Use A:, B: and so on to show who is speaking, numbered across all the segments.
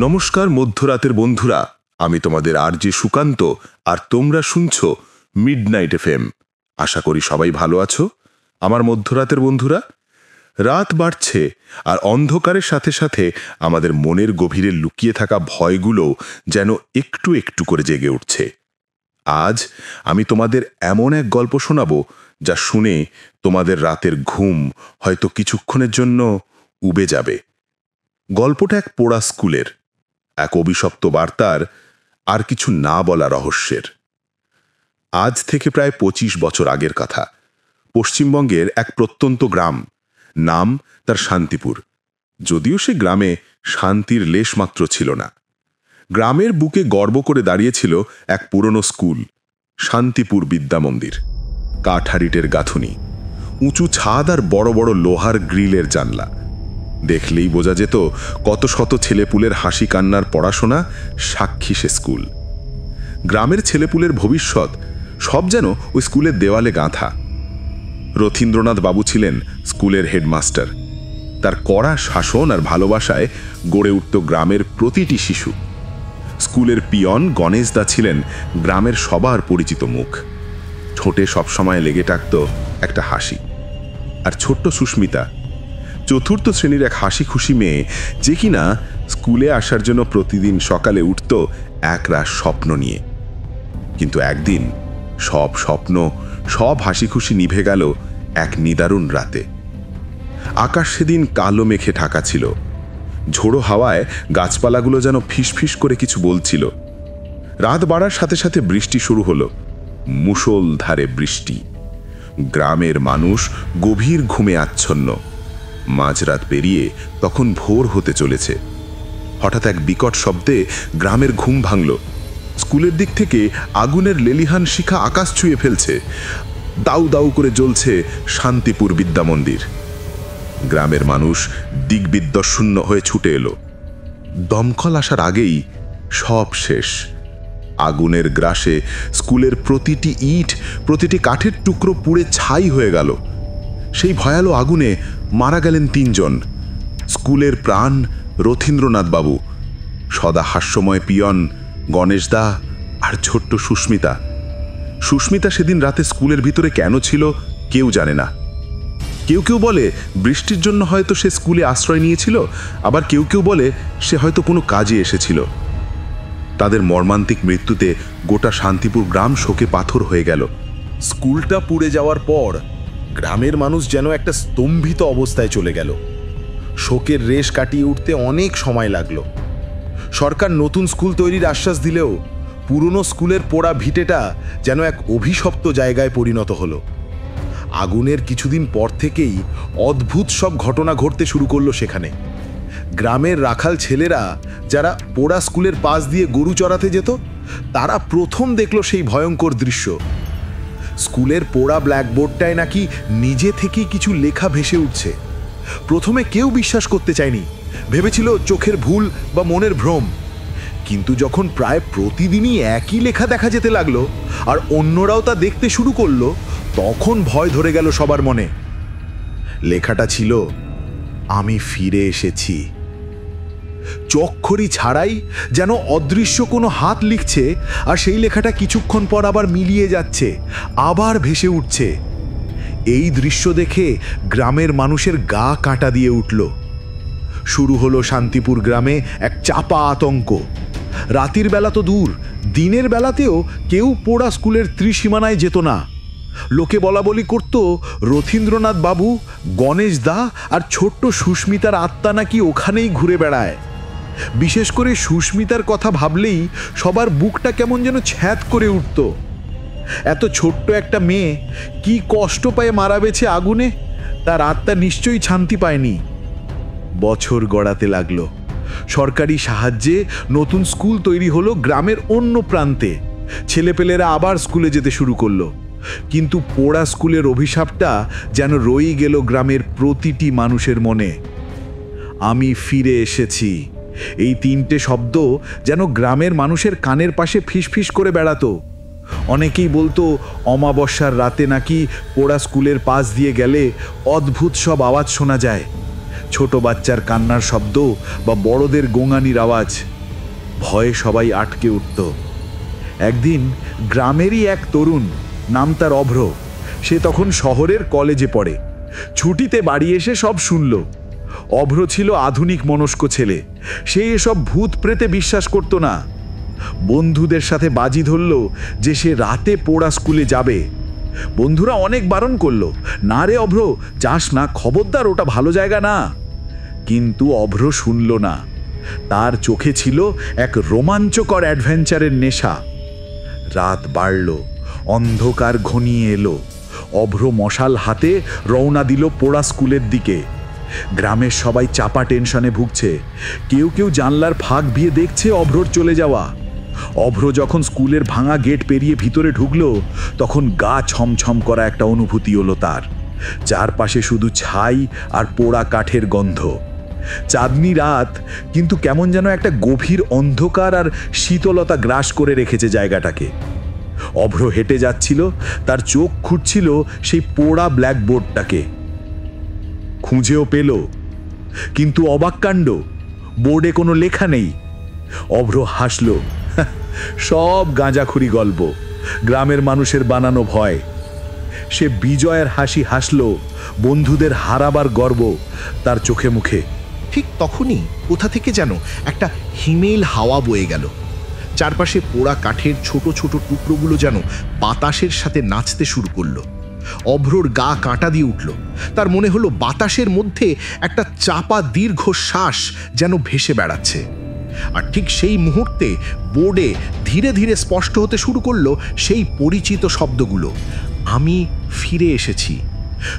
A: নমস্কার মধ্যরাতের বন্ধুরা, আমি তোমাদের আরজে সুকান্ত আর তোমরা শুনছো মিডনাইট এফএম। আশা করি সবাই ভালো আছো। আমার মধ্যরাতের বন্ধুরা, রাত বাড়ছে আর অন্ধকারের সাথে সাথে আমাদের মনের গভীরে লুকিয়ে থাকা ভয়গুলো যেন একটু একটু করে জেগে উঠছে। আজ আমি তোমাদের এমন এক গল্প শোনাবো যা শুনে তোমাদের রাতের ঘুম হয়তো কিছুক্ষণের জন্য উবে যাবে। গল্পটা এক পোড়া স্কুলের, এক অভিশপ্ত বার্তার, আর কিছু না বলা রহস্যের। আজ থেকে প্রায় 25 বছর আগের কথা। পশ্চিমবঙ্গের এক প্রত্যন্ত গ্রাম, নাম তার শান্তিপুর। যদিও সে গ্রামে শান্তির লেশমাত্র ছিল না। গ্রামের বুকে গর্ব করে দাঁড়িয়েছিল এক পুরনো স্কুল, শান্তিপুর বিদ্যা মন্দির। কাঠারিটের গাঁথুনি, উঁচু ছাদ আর বড় বড় লোহার গ্রিলের জানলা। দেখলেই বোঝা যেত কত শত ছেলেপুলের হাসি কান্নার পড়াশোনা সাক্ষী সে স্কুল। গ্রামের ছেলেপুলের ভবিষ্যৎ সব যেন ওই স্কুলের দেওয়ালে গাঁথা। রথীন্দ্রনাথ বাবু ছিলেন স্কুলের হেডমাস্টার। তার কড়া শাসন আর ভালোবাসায় গড়ে উঠত গ্রামের প্রতিটি শিশু। স্কুলের পিয়ন গণেশ দা ছিলেন গ্রামের সবার পরিচিত মুখ। ঠোঁটে সবসময় লেগে থাকত একটা হাসি। আর ছোট্ট সুস্মিতা, চতুর্থ শ্রেণীর এক হাসি খুশি মেয়ে, যে কিনা স্কুলে আসার জন্য প্রতিদিন সকালে উঠত একরাশ স্বপ্ন নিয়ে। কিন্তু একদিন সব স্বপ্ন, সব হাসি খুশি নিভে গেল এক নিদারুণ রাতে। আকাশ সেদিন কালো মেঘে ঢাকা ছিল। ঝোড়ো হাওয়ায় গাছপালাগুলো যেন ফিসফিস করে কিছু বলছিল। রাত বাড়ার সাথে সাথে বৃষ্টি শুরু হলো, মুষলধারে বৃষ্টি। গ্রামের মানুষ গভীর ঘুমে আচ্ছন্ন। মাঝরাত পেরিয়ে তখন ভোর হতে চলেছে। হঠাৎ এক বিকট শব্দে গ্রামের ঘুম ভাঙল। স্কুলের দিক থেকে আগুনের লেলিহান শিখা আকাশ ছুঁয়ে ফেলছে। দাউ দাউ করে জ্বলছে শান্তিপুর বিদ্যা মন্দির। গ্রামের মানুষ দিগ্বিদ্যশূন্য হয়ে ছুটে এলো। দমকল আসার আগেই সব শেষ। আগুনের গ্রাসে স্কুলের প্রতিটি ইট, প্রতিটি কাঠের টুকরো পুড়ে ছাই হয়ে গেল। সেই ভয়ালো আগুনে মারা গেলেন 3 জন। স্কুলের প্রাণ রথীন্দ্রনাথ বাবু, সদা হাস্যময় পিয়ন গণেশ দা আর ছোট্ট সুস্মিতা। সুস্মিতা সেদিন রাতে স্কুলের ভিতরে কেন ছিল কেউ জানে না। কেউ কেউ বলে বৃষ্টির জন্য হয়তো সে স্কুলে আশ্রয় নিয়েছিল, আবার কেউ কেউ বলে সে হয়তো কোনো কাজে এসেছিল। তাদের মর্মান্তিক মৃত্যুতে গোটা শান্তিপুর গ্রাম শোকে পাথর হয়ে গেল।
B: স্কুলটা পুড়ে যাওয়ার পর গ্রামের মানুষ যেন একটা স্তম্ভিত অবস্থায় চলে গেল। শোকের রেশ কাটিয়ে উঠতে অনেক সময় লাগলো। সরকার নতুন স্কুল তৈরির আশ্বাস দিলেও পুরনো স্কুলের পোড়া ভিটেটা যেন এক অভিশপ্ত জায়গায় পরিণত হলো। আগুনের কিছুদিন পর থেকেই অদ্ভুত সব ঘটনা ঘটতে শুরু করলো সেখানে। গ্রামের রাখাল ছেলেরা যারা পোড়া স্কুলের পাশ দিয়ে গরু চড়াতে যেত, তারা প্রথম দেখল সেই ভয়ঙ্কর দৃশ্য। স্কুলের পোড়া ব্ল্যাকবোর্ডটায় নাকি নিজে থেকেই কিছু লেখা ভেসে উঠছে। প্রথমে কেউ বিশ্বাস করতে চায়নি, ভেবেছিল চোখের ভুল বা মনের ভ্রম। কিন্তু যখন প্রায় প্রতিদিনই একই লেখা দেখা যেতে লাগলো আর অন্যরাও তা দেখতে শুরু করলো, তখন ভয় ধরে গেল সবার মনে। লেখাটা ছিল, আমি ফিরে এসেছি। চক্ষরি ছাড়াই যেন অদৃশ্য কোনো হাত লিখছে, আর সেই লেখাটা কিছুক্ষণ পর আবার মিলিয়ে যাচ্ছে, আবার ভেসে উঠছে। এই দৃশ্য দেখে গ্রামের মানুষের গা কাঁটা দিয়ে উঠল। শুরু হলো শান্তিপুর গ্রামে এক চাপা আতঙ্ক। রাতের বেলা তো দূর, দিনের বেলাতেও কেউ পোড়া স্কুলের ত্রিসীমানায় যেত না। লোকে বলা বলি করত রথীন্দ্রনাথ বাবু, গণেশ দা আর ছোট্ট সুস্মিতার আত্মা নাকি ওখানেই ঘুরে বেড়ায়। বিশেষ করে সুস্মিতার কথা ভাবলেই সবার বুকটা কেমন যেন ছ্যাঁত করে উঠত। এত ছোট্ট একটা মেয়ে কি কষ্ট পায় মারা গেছে আগুনে, তার আত্মা নিশ্চয়ই শান্তি পায়নি। বছর গড়াতে লাগলো। সরকারি সাহায্যে নতুন স্কুল তৈরি হলো গ্রামের অন্য প্রান্তে। ছেলেপেলেরা আবার স্কুলে যেতে শুরু করলো। কিন্তু পোড়া স্কুলের অভিশাপটা যেন রয়ে গেল গ্রামের প্রতিটি মানুষের মনে। আমি ফিরে এসেছি, এই 3টে শব্দ যেন গ্রামের মানুষের কানের পাশে ফিসফিস করে বেড়াতো। অনেকেই বলতো অমাবস্যার রাতে নাকি পোড়া স্কুলের পাশ দিয়ে গেলে অদ্ভুত সব আওয়াজ শোনা যায়। ছোট বাচ্চার কান্নার শব্দ বা বড়দের গোঙানির আওয়াজ। ভয়ে সবাই আটকে উঠত। একদিন গ্রামেরই এক তরুণ, নাম তার অভ্র, সে তখন শহরের কলেজে পড়ে। ছুটিতে বাড়ি এসে সব শুনল। অভ্র ছিল আধুনিক মনস্ক ছেলে, সে এসব ভূত প্রেতে বিশ্বাস করত না। বন্ধুদের সাথে বাজি ধরল যে সে রাতে পোড়া স্কুলে যাবে। বন্ধুরা অনেক বারণ করলো, না রে অভ্র, যাস না, খবরদার, ওটা ভালো জায়গা না। কিন্তু অভ্র শুনল না। তার চোখে ছিল এক রোমাঞ্চকর অ্যাডভেঞ্চারের নেশা। রাত বাড়ল, অন্ধকার ঘনিয়ে এলো। অভ্র মশাল হাতে রওনা দিল পোড়া স্কুলের দিকে। গ্রামের সবাই চাপা টেনশনে ভুগছে। কেউ কেউ জানলার ফাঁক দিয়ে দেখছে অভ্রর চলে যাওয়া। অভ্র যখন স্কুলের ভাঙা গেট পেরিয়ে ভিতরে ঢুকলো, তখন গা ছমছম করা একটা অনুভূতি হলো তার। চারপাশে শুধু ছাই আর পোড়া কাঠের গন্ধ। চাঁদনি রাত, কিন্তু কেমন যেন একটা গভীর অন্ধকার আর শীতলতা গ্রাস করে রেখেছে জায়গাটাকে। অভ্র হেঁটে যাচ্ছিল, তার চোখ খুঁজছিল সেই পোড়া ব্ল্যাকবোর্ডটাকে। খুঁজেও পেল, কিন্তু অবাক কাণ্ড, বোর্ডে কোনো লেখা নেই। অভ্র হাসল, সব গাঁজাখুরি গল্প, গ্রামের মানুষের বানানো ভয়। সে বিজয়ের হাসি হাসল, বন্ধুদের হারাবার গর্ব তার চোখে মুখে।
C: ঠিক তখনই কোথা থেকে যেন একটা হিমেল হাওয়া বয়ে গেল। চারপাশে পোড়া কাঠের ছোট ছোট টুকরোগুলো যেন বাতাসের সাথে নাচতে শুরু করলো। অভ্রর গা কাঁটা দিয়ে উঠল। তার মনে হলো বাতাসের মধ্যে একটা চাপা দীর্ঘ শ্বাস যেন ভেসে বেড়াচ্ছে। আর ঠিক সেই মুহূর্তে বোর্ডে ধীরে ধীরে স্পষ্ট হতে শুরু করলো সেই পরিচিত শব্দগুলো, আমি ফিরে এসেছি।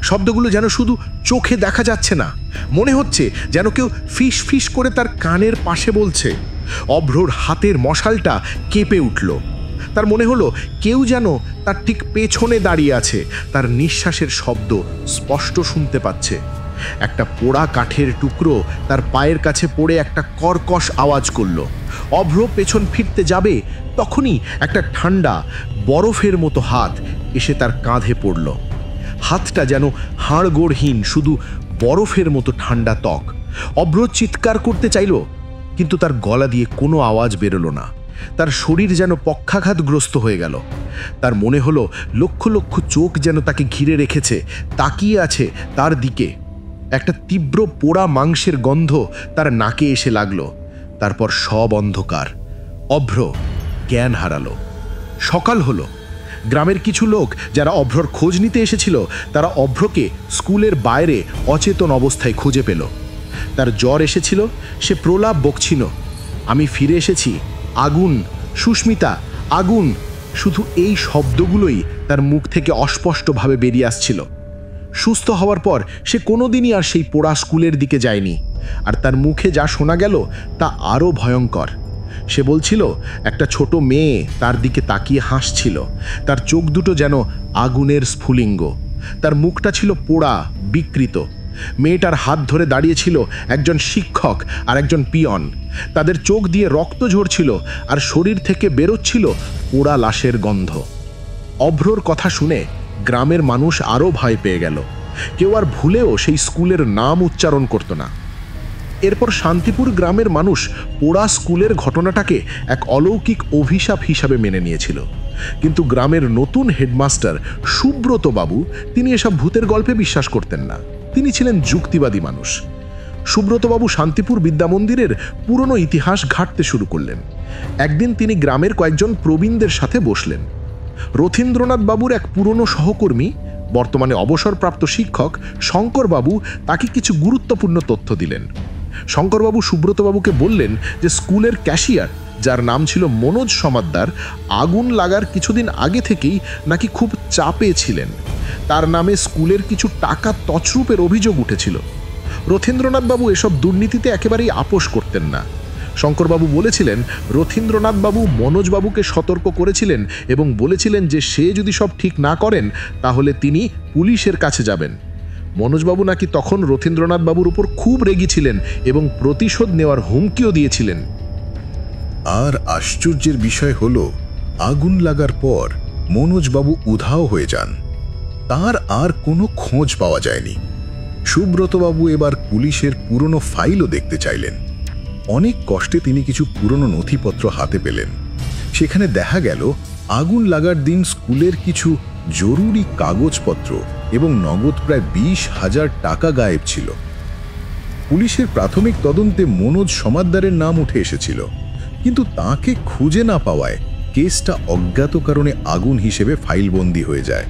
C: শব্দগুলো যেন শুধু চোখে দেখা যাচ্ছে না, মনে হচ্ছে যেন কেউ ফিস ফিস করে তার কানের পাশে বলছে। অভ্রর হাতের মশালটা কেঁপে উঠল। তার মনে হলো কেউ যেন তার ঠিক পেছনে দাঁড়িয়ে আছে, তার নিঃশ্বাসের শব্দ স্পষ্ট শুনতে পাচ্ছে। একটা পোড়া কাঠের টুকরো তার পায়ের কাছে পড়ে একটা কর্কশ আওয়াজ করল। অভ্র পেছন ফিরতে যাবে, তখনই একটা ঠান্ডা বরফের মতো হাত এসে তার কাঁধে পড়ল। হাতটা যেন হাড়গোড়হীন, শুধু বরফের মতো ঠান্ডা ত্বক। অভ্র চিৎকার করতে চাইল, কিন্তু তার গলা দিয়ে কোনো আওয়াজ বেরোলো না। তার শরীর যেন পক্ষাঘাতগ্রস্ত হয়ে গেল। তার মনে হলো লক্ষ লক্ষ চোখ যেন তাকে ঘিরে রেখেছে, তাকিয়ে আছে তার দিকে। একটা তীব্র পোড়া মাংসের গন্ধ তার নাকে এসে লাগলো। তারপর সব অন্ধকার। অভ্র জ্ঞান হারালো। সকাল হলো। গ্রামের কিছু লোক যারা অভ্রর খোঁজ নিতে এসেছিল, তারা অভ্রকে স্কুলের বাইরে অচেতন অবস্থায় খুঁজে পেল। তার জ্বর এসেছিল, সে প্রলাপ বকছিল, আমি ফিরে এসেছি, আগুন, সুস্মিতা, আগুন। শুধু এই শব্দগুলোই তার মুখ থেকে অস্পষ্টভাবে বেরিয়ে আসছিল। সুস্থ হওয়ার পর সে কোনোদিনই আর সেই পোড়া স্কুলের দিকে যায়নি। আর তার মুখে যা শোনা গেল তা আরও ভয়ঙ্কর। সে বলছিল একটা ছোট মেয়ে তার দিকে তাকিয়ে হাসছিল। তার চোখ দুটো যেন আগুনের স্ফুলিঙ্গ। তার মুখটা ছিল পোড়া, বিকৃত। মেয়েটার হাত ধরে দাঁড়িয়েছিল একজন শিক্ষক আর একজন পিয়ন। তাদের চোখ দিয়ে রক্ত ঝরছিল আর শরীর থেকে বেরোচ্ছিল পোড়া লাশের গন্ধ। অভ্রর কথা শুনে গ্রামের মানুষ আরও ভয় পেয়ে গেল। কেউ আর ভুলেও সেই স্কুলের নাম উচ্চারণ করত না। এরপর শান্তিপুর গ্রামের মানুষ পোড়া স্কুলের ঘটনাটাকে এক অলৌকিক অভিশাপ হিসাবে মেনে নিয়েছিল। কিন্তু গ্রামের নতুন হেডমাস্টার সুব্রত বাবু, তিনি এসব ভূতের গল্পে বিশ্বাস করতেন না। তিনি ছিলেন যুক্তিবাদী মানুষ। সুব্রতবাবু শান্তিপুর বিদ্যামন্দিরের পুরনো ইতিহাস ঘাঁটতে শুরু করলেন। একদিন তিনি গ্রামের কয়েকজন প্রবীণদের সাথে বসলেন। রথীন্দ্রনাথ বাবুর এক পুরনো সহকর্মী, বর্তমানে অবসরপ্রাপ্ত শিক্ষক শঙ্করবাবু, তাকে কিছু গুরুত্বপূর্ণ তথ্য দিলেন। শঙ্করবাবু সুব্রতবাবুকে বললেন যে স্কুলের ক্যাশিয়ার, যার নাম ছিল মনোজ সমাদ্দার, আগুন লাগার কিছুদিন আগে থেকেই নাকি খুব চাপে ছিলেন। তার নামে স্কুলের কিছু টাকা তছরূপের অভিযোগ উঠেছিল। রথীন্দ্রনাথবাবু এসব দুর্নীতিতে একেবারেই আপোষ করতেন না। শঙ্করবাবু বলেছিলেন রথীন্দ্রনাথবাবু মনোজবাবুকে সতর্ক করেছিলেন এবং বলেছিলেন যে সে যদি সব ঠিক না করেন তাহলে তিনি পুলিশের কাছে যাবেন। মনোজবাবু নাকি তখন রথীন্দ্রনাথবাবুর উপর খুব রেগেছিলেন এবং প্রতিশোধ নেওয়ার হুমকিও দিয়েছিলেন।
D: আর আশ্চর্যের বিষয় হল, আগুন লাগার পর মনোজবাবু উধাও হয়ে যান। তার আর কোনো খোঁজ পাওয়া যায়নি। সুব্রতবাবু এবার পুলিশের পুরনো ফাইলও দেখতে চাইলেন। অনেক কষ্টে তিনি কিছু পুরনো নথিপত্র হাতে পেলেন। সেখানে দেখা গেল আগুন লাগার দিন স্কুলের কিছু জরুরি কাগজপত্র এবং নগদ প্রায় 20,000 টাকা গায়েব ছিল। পুলিশের প্রাথমিক তদন্তে মনোজ সমাদ্দারের নাম উঠে এসেছিল, কিন্তু তাকে খুঁজে না পাওয়ায় কেসটা অজ্ঞাত কারণে আগুন হিসেবে ফাইলবন্দি হয়ে যায়।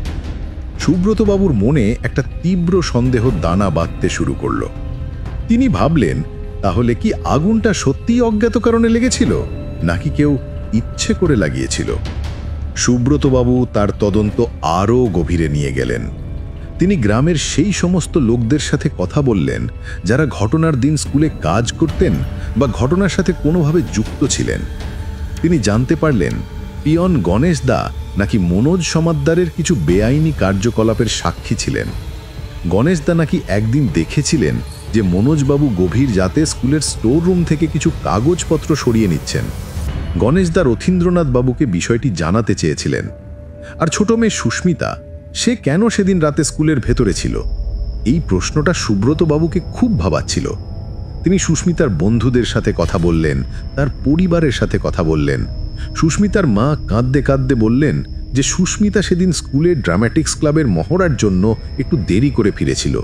D: সুব্রতবাবুর মনে একটা তীব্র সন্দেহ দানা বাঁধতে শুরু করল। তিনি ভাবলেন, তাহলে কি আগুনটা সত্যিই অজ্ঞাত কারণে লেগেছিল, নাকি কেউ ইচ্ছে করে লাগিয়েছিল? সুব্রতবাবু তার তদন্ত আরও গভীরে নিয়ে গেলেন। তিনি গ্রামের সেই সমস্ত লোকদের সাথে কথা বললেন যারা ঘটনার দিন স্কুলে কাজ করতেন বা ঘটনার সাথে কোনোভাবে যুক্ত ছিলেন। তিনি জানতে পারলেন পিয়ন গণেশ দা নাকি মনোজ সমাদ্দারের কিছু বেআইনি কার্যকলাপের সাক্ষী ছিলেন। গণেশ দা নাকি একদিন দেখেছিলেন যে মনোজবাবু গভীর রাতে স্কুলের স্টোর রুম থেকে কিছু কাগজপত্র সরিয়ে নিচ্ছেন। গণেশ দা রথীন্দ্রনাথ বাবুকে বিষয়টি জানাতে চেয়েছিলেন। আর ছোট মেয়ে সুস্মিতা, সে কেন সেদিন রাতে স্কুলের ভেতরে ছিল? এই প্রশ্নটা সুব্রতবাবুকে খুব ভাবাচ্ছিল। তিনি সুস্মিতার বন্ধুদের সাথে কথা বললেন, তার পরিবারের সাথে কথা বললেন। সুস্মিতার মা কাঁদতে কাঁদতে বললেন যে সুস্মিতা সেদিন স্কুলের ড্রামাটিক্স ক্লাবের মহড়ার জন্য একটু দেরি করে ফিরেছিল।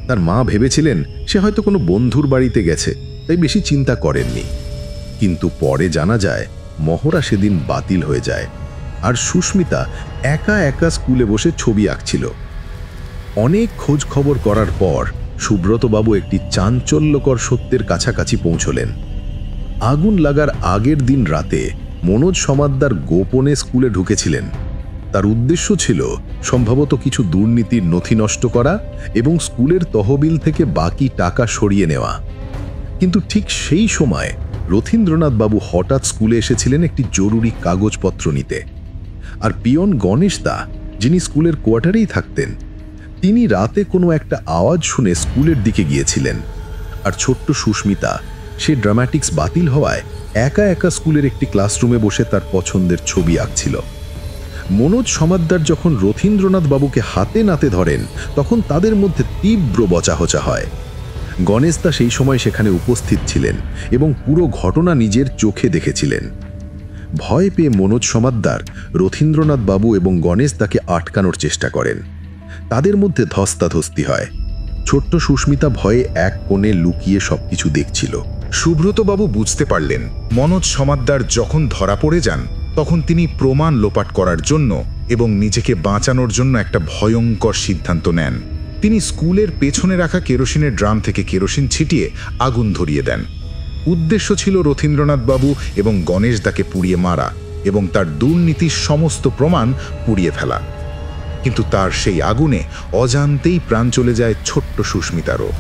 D: তার মা ভেবেছিলেন সে হয়তো কোনো বন্ধুর বাড়িতে গেছে, তাই বেশি চিন্তা করেননি। কিন্তু পরে জানা যায় মহড়া সেদিন বাতিল হয়ে যায়, আর সুস্মিতা একা একা স্কুলে বসে ছবি আঁকছিল। অনেক খোঁজ খবর করার পর সুব্রতবাবু একটি চাঞ্চল্যকর সত্যের কাছাকাছি পৌঁছলেন। আগুন লাগার আগের দিন রাতে মনোজ সমাদ্দার গোপনে স্কুলে ঢুকেছিলেন। তার উদ্দেশ্য ছিল সম্ভবত কিছু দুর্নীতির নথি নষ্ট করা এবং স্কুলের তহবিল থেকে বাকি টাকা সরিয়ে নেওয়া। কিন্তু ঠিক সেই সময় রথীন্দ্রনাথ বাবু হঠাৎ স্কুলে এসেছিলেন একটি জরুরি কাগজপত্র নিতে। আর পিয়ন গণেশ দা, যিনি স্কুলের কোয়ার্টারেই থাকতেন, তিনি রাতে কোনো একটা আওয়াজ শুনে স্কুলের দিকে গিয়েছিলেন। আর ছোট্ট সুস্মিতা, সে ড্রামাটিক্স বাতিল হওয়ায় একা একা স্কুলের একটি ক্লাসরুমে বসে তার পছন্দের ছবি আঁকছিল। মনোজ সমাদ্দার যখন রথীন্দ্রনাথ বাবুকে হাতে নাতে ধরেন, তখন তাদের মধ্যে তীব্র বচাহচা হয়। গণেশ দা সেই সময় সেখানে উপস্থিত ছিলেন এবং পুরো ঘটনা নিজের চোখে দেখেছিলেন। ভয় পেয়ে মনোজ সমাদ্দার রথীন্দ্রনাথ বাবু এবং গণেশ দাকে আটকানোর চেষ্টা করেন। তাদের মধ্যে ধস্তাধস্তি হয়। ছোট্ট সুস্মিতা ভয়ে এক কোণে লুকিয়ে সবকিছু দেখছিল।
B: সুব্রতবাবু বুঝতে পারলেন মনোজ সমাদ্দার যখন ধরা পড়ে যান, তখন তিনি প্রমাণ লোপাট করার জন্য এবং নিজেকে বাঁচানোর জন্য একটা ভয়ঙ্কর সিদ্ধান্ত নেন। তিনি স্কুলের পেছনে রাখা কেরোসিনের ড্রাম থেকে কেরোসিন ছিটিয়ে আগুন ধরিয়ে দেন। উদ্দেশ্য ছিল রথীন্দ্রনাথ বাবু এবং গণেশ দাকে পুড়িয়ে মারা এবং তার দুর্নীতির সমস্ত প্রমাণ পুড়িয়ে ফেলা। কিন্তু তার সেই আগুনে অজান্তেই প্রাণ চলে যায় ছোট্ট সুস্মিতারও।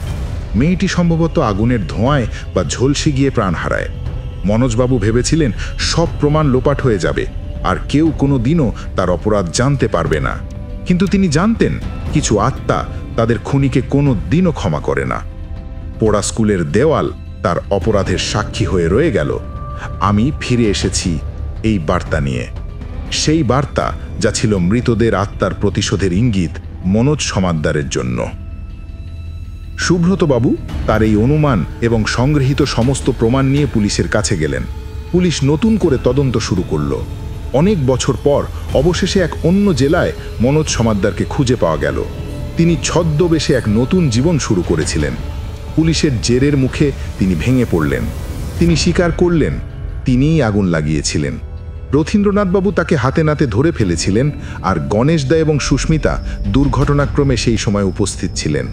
B: মেয়েটি সম্ভবত আগুনের ধোঁয়ায় বা ঝলসে গিয়ে প্রাণ হারায়। মনোজবাবু ভেবেছিলেন সব প্রমাণ লোপাট হয়ে যাবে আর কেউ কোনো দিনও তার অপরাধ জানতে পারবে না। কিন্তু তিনি জানতেন কিছু আত্মা তাদের খুনিকে কোনো দিনও ক্ষমা করে না। পোড়া স্কুলের দেওয়াল তার অপরাধের সাক্ষী হয়ে রয়ে গেল। আমি ফিরে এসেছি এই বার্তা নিয়ে, সেই বার্তা যা ছিল মৃতদের আত্মার প্রতিশোধের ইঙ্গিত মনোজ সমাদ্দারের জন্য। সুব্রতবাবু তার এই অনুমান এবং সংগৃহীত সমস্ত প্রমাণ নিয়ে পুলিশের কাছে গেলেন। পুলিশ নতুন করে তদন্ত শুরু করল। অনেক বছর পর অবশেষে এক অন্য জেলায় মনোজ সমাদ্দারকে খুঁজে পাওয়া গেল। তিনি ছদ্মবেশে এক নতুন জীবন শুরু করেছিলেন। পুলিশের জেরের মুখে তিনি ভেঙে পড়লেন। তিনি স্বীকার করলেন তিনিই আগুন লাগিয়েছিলেন। রথীন্দ্রনাথবাবু তাকে হাতে নাতে ধরে ফেলেছিলেন, আর গণেশ দা এবং সুস্মিতা দুর্ঘটনাক্রমে সেই সময় উপস্থিত ছিলেন।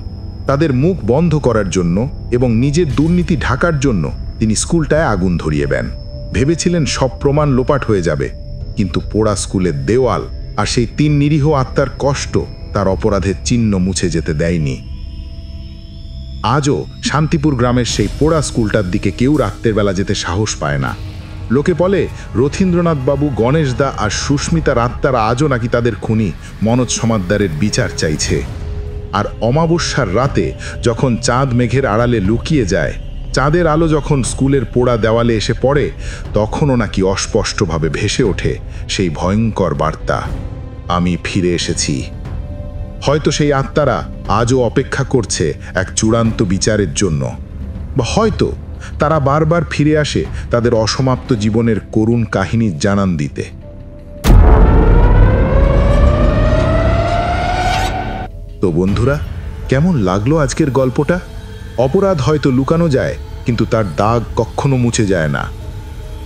B: তাদের মুখ বন্ধ করার জন্য এবং নিজের দুর্নীতি ঢাকার জন্য তিনি স্কুলটায় আগুন ধরিয়ে দেন। ভেবেছিলেন সব প্রমাণ লোপাট হয়ে যাবে, কিন্তু পোড়া স্কুলের দেওয়াল আর সেই 3 নিরীহ আত্মার কষ্ট তার অপরাধের চিহ্ন মুছে যেতে দেয়নি। আজও শান্তিপুর গ্রামের সেই পোড়া স্কুলটার দিকে কেউ রাত্রের বেলা যেতে সাহস পায় না। লোকে বলে রথীন্দ্রনাথ বাবু, গণেশ দা আর সুস্মিতার আত্মারা আজও নাকি তাদের খুনি মনোজ সমাদ্দারের বিচার চাইছে। আর অমাবস্যার রাতে যখন চাঁদ মেঘের আড়ালে লুকিয়ে যায়, চাঁদের আলো যখন স্কুলের পোড়া দেওয়ালে এসে পড়ে, তখনও নাকি অস্পষ্টভাবে ভেসে ওঠে সেই ভয়ঙ্কর বার্তা, আমি ফিরে এসেছি। হয়তো সেই আত্মারা
D: আজও অপেক্ষা করছে এক চূড়ান্ত বিচারের জন্য, বা হয়তো তারা বারবার ফিরে আসে তাদের অসমাপ্ত জীবনের করুণ কাহিনী জানান দিতে। তো বন্ধুরা, কেমন লাগলো আজকের গল্পটা? অপরাধ হয়তো লুকানো যায়, কিন্তু তার দাগ কখনো মুছে যায় না।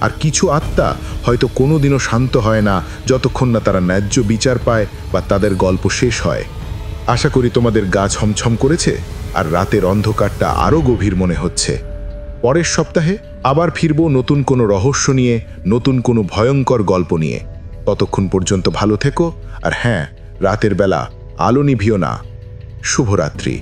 D: আর কিছু আত্মা হয়তো কোনোদিনও শান্ত হয় না যতক্ষণ না তারা ন্যায্য বিচার পায় বা তাদের গল্প শেষ হয়। আশা করি তোমাদের গা ছমছম করেছে আর রাতের অন্ধকারটা আরও গভীর মনে হচ্ছে। পরের সপ্তাহে আবার ফিরব নতুন কোনো রহস্য নিয়ে, নতুন কোনো ভয়ঙ্কর গল্প নিয়ে। ততক্ষণ পর্যন্ত ভালো থেকো, আর হ্যাঁ, রাতের বেলা আলো নিভিও না। শুভরাত্রি।